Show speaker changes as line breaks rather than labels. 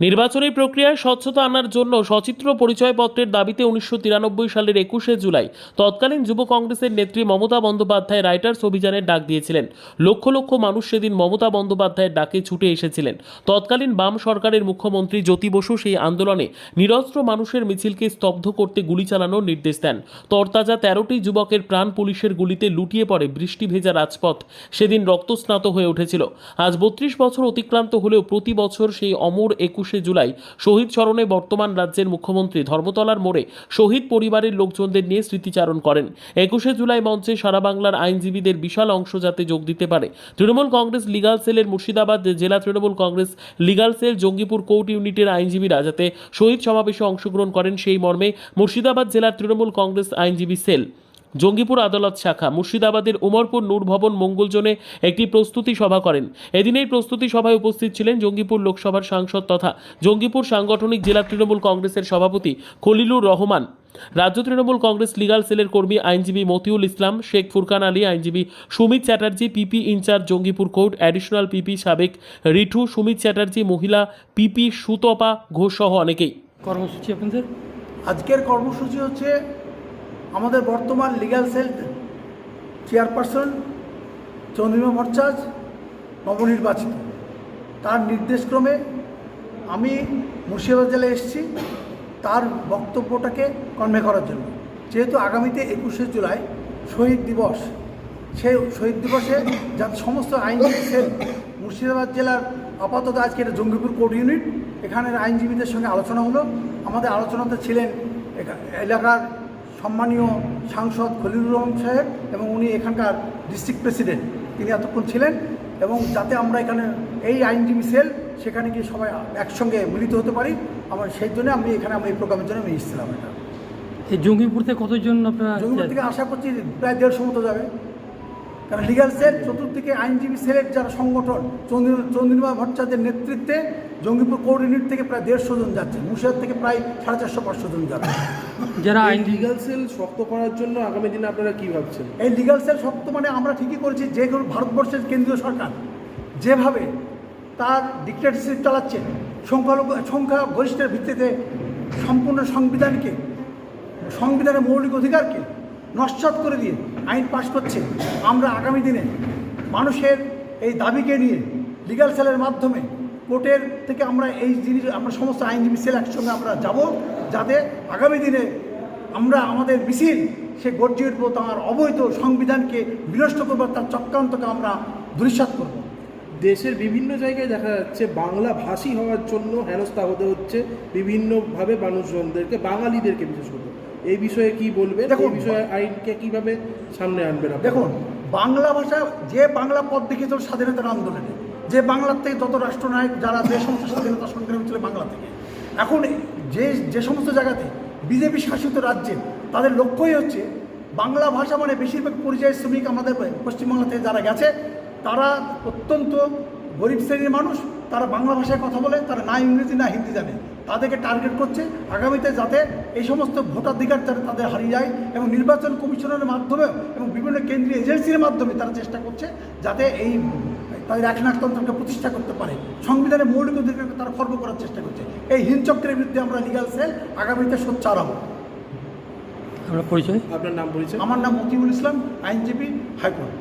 নির্বাচনী প্রক্রিয়ায় স্বচ্ছতা আনার জন্য সচিত্র পরিচয়পত্রের দাবিতে 1993 সালের 21শে জুলাই তৎকালীন যুব কংগ্রেসের নেত্রী মমতা বন্দ্যোপাধ্যায় রাইটার্স অভিযানের ডাক দিয়েছিলেন। লক্ষ লক্ষ মানুষ সেদিন মমতা বন্দ্যোপাধ্যায়ের ডাকে ছুটে এসেছিলেন। তৎকালীন বাম সরকারের মুখ্যমন্ত্রী জ্যোতি বসু সেই আন্দোলনে নিরস্ত্র মানুষের মিছিলকে স্তব্ধ করতে গুলি চালানোর নির্দেশ দেন। তরতাজা 13টি যুবকের প্রাণ পুলিশের গুলিতে লুটিয়ে পড়ে বৃষ্টি ভেজা রাজপথ। সেদিন রক্তস্নাত হয়ে উঠেছিল। আজ 32 বছর অতিক্রান্ত হলেও প্রতি বছর সেই অমর 21শে জুলাই শহীদ স্মরণে বর্তমান রাজ্যের মুখ্যমন্ত্রী ধর্মতলার মোড়ে শহীদ পরিবারের লোকজনদের নিয়ে স্মৃতিচারণ করেন। 21শে জুলাই মঞ্চে সারা বাংলার আইনজীবীদের বিশাল অংশ যাতে যোগ দিতে পারে। তৃণমূল কংগ্রেস লিগাল সেলের মুর্শিদাবাদ জেলা Trinamool Congress legal sell Jangipur court ইউনিটের আইনজীবীরা যাতে শহীদ সমাবেশে অংশগ্রহণ করেন সেই মর্মে মুর্শিদাবাদ জেলার তৃণমূল কংগ্রেস আইনজীবী সেল জঙ্গিপুর আদালত শাখা মুর্শিদাবাদের উমরপুর নূর ভবন মঙ্গলজোনে একটি প্রস্তুতি সভা করেন। এদিন এই প্রস্তুতি সভায় উপস্থিত ছিলেন জঙ্গিপুর লোকসভার সাংসদ তথা জঙ্গিপুর সাংগঠনিক জেলা তৃণমূল কংগ্রেসের সভাপতি খলিলুর রহমান, রাজ্য তৃণমূল কংগ্রেস লিগাল সেলের কর্মী আইনজীবী মতিউল ইসলাম, শেখ ফুরকান আলী, আইনজীবী Sumit Chatterjee, PP incharge Jangipur court, additional PP সাবেক রিঠু, সুমিত চ্যাটার্জি, মহিলা পিপি সুতপা ঘোষ সহ অনেকেই।
কর্মসূচি আপনাদের
আজকের কর্মসূচি হচ্ছে আমাদের বর্তমান legal cell chairperson Chandrima Bhattacharya নবনির্বাচিত, তার নির্দেশক্রমে আমি মুর্শিদাবাদ জেলায় এসেছি তার বক্তব্যটাকে কনভে করার জন্য। যেহেতু আগামীতে 21শে জুলাই শহীদ দিবস, সেই শহীদ দিবসে যাতে সমস্ত আইনজীবী সেল মুর্শিদাবাদ জেলার আপাতত আজকে এটা জঙ্গিপুর কোর্ট ইউনিট, এখানের আইনজীবীদের সঙ্গে আলোচনা হলো। আমাদের আলোচনাতে ছিলেন এলাকার সম্মানীয় সাংসদ খলিলুর রহমান সাহেব এবং উনি এখানকার ডিস্ট্রিক্ট প্রেসিডেন্ট, তিনি এতক্ষণ ছিলেন। এবং যাতে আমরা এখানে এই আইনজীবী সেল সেখানে গিয়ে সবাই একসঙ্গে মিলিত হতে পারি, আমার সেই জন্য আমি এখানে এই প্রোগ্রামের জন্য আমি এসেছিলাম। এটা
এই জঙ্গিপুর থেকে কতজন আপনারা?
জঙ্গিপুর থেকে আশা করছি প্রায় 150 মতো যাবে, কারণ লিগ্যাল সেল চতুর্দিকে আইনজীবী সেলের যারা সংগঠন চন্দ্রিমা ভট্টাচার্যের নেতৃত্বে জঙ্গিপুর কোর্ট ইউনিট থেকে প্রায় 150 জন যাচ্ছে, মুর্শিদাবাদ থেকে প্রায় 450-500 জন যাবে।
যারা
আইন লিগ্যাল সেল শক্ত করার জন্য আগামী দিনে আপনারা কী ভাবছেন?
এই লিগ্যাল সেল শক্ত মানে আমরা ঠিকই করেছি, যে কোনো ভারতবর্ষের কেন্দ্রীয় সরকার যেভাবে তার ডিক্টেটরশিপ চালাচ্ছে, সংখ্যা গরিষ্ঠের ভিত্তিতে সম্পূর্ণ সংবিধানের মৌলিক অধিকারকে নস্যাৎ করে দিয়ে আইন পাশ করছে, আমরা আগামী দিনে মানুষের এই দাবিকে নিয়ে লিগ্যাল সেলের মাধ্যমে কোর্টের থেকে আমরা এই জিনিস আমরা সমস্ত আইনজীবী সেল একসঙ্গে আমরা যাব, যাতে আগামী দিনে আমরা আমাদের মিছিল সে গর্জে উঠব, তার অবৈধ সংবিধানকে বিনষ্ট করবার তার চক্রান্তকে আমরা দুরিশ্বাত করব।
দেশের বিভিন্ন জায়গায় দেখা যাচ্ছে বাংলা ভাষী হওয়ার জন্য হেনস্থা হতে হচ্ছে বিভিন্নভাবে মানুষজনদেরকে, বাঙালিদেরকে বিশেষ করে। এই বিষয়ে কি বলবে? এই বিষয়ে আইনকে কিভাবে সামনে আনবেন?
দেখুন, বাংলা ভাষা যে বাংলা পথ দেখিয়েছিল স্বাধীনতার আন্দোলনে, যে বাংলার থেকে যত রাষ্ট্রনায়ক যারা যে সমস্ত স্বাধীনতা সংগ্রামী ছিল বাংলা থেকে, এখন যে সমস্ত জায়গাতে বিজেপি শাসিত রাজ্যে তাদের লক্ষ্যই হচ্ছে বাংলা ভাষা মানে বেশিরভাগ পরিযায়ী শ্রমিক আমাদের পশ্চিমবাংলা থেকে যারা গেছে তারা অত্যন্ত গরিব শ্রেণীর মানুষ, তারা বাংলা ভাষায় কথা বলে, তারা না ইংরেজি না হিন্দি জানে, তাদেরকে টার্গেট করছে আগামীতে যাতে এই সমস্ত ভোটাধিকার যাতে তাদের হারিয়ে যায়। এবং নির্বাচন কমিশনের মাধ্যমে এবং বিভিন্ন কেন্দ্রীয় এজেন্সির মাধ্যমে তারা চেষ্টা করছে যাতে এই তাদের একনায়কতন্ত্রকে প্রতিষ্ঠা করতে পারে, সংবিধানের মৌলিক অধিকারকে তারা খর্ব করার চেষ্টা করছে। এই হিংচক্রের বিরুদ্ধে আমরা লিগ্যাল সেল আগামীতে সোচ্চার হব।
আপনার পরিচয়?
আপনার নাম পরিচয়?
আমার নাম মতিউল ইসলাম, আইনজীবী, হাইকোর্ট।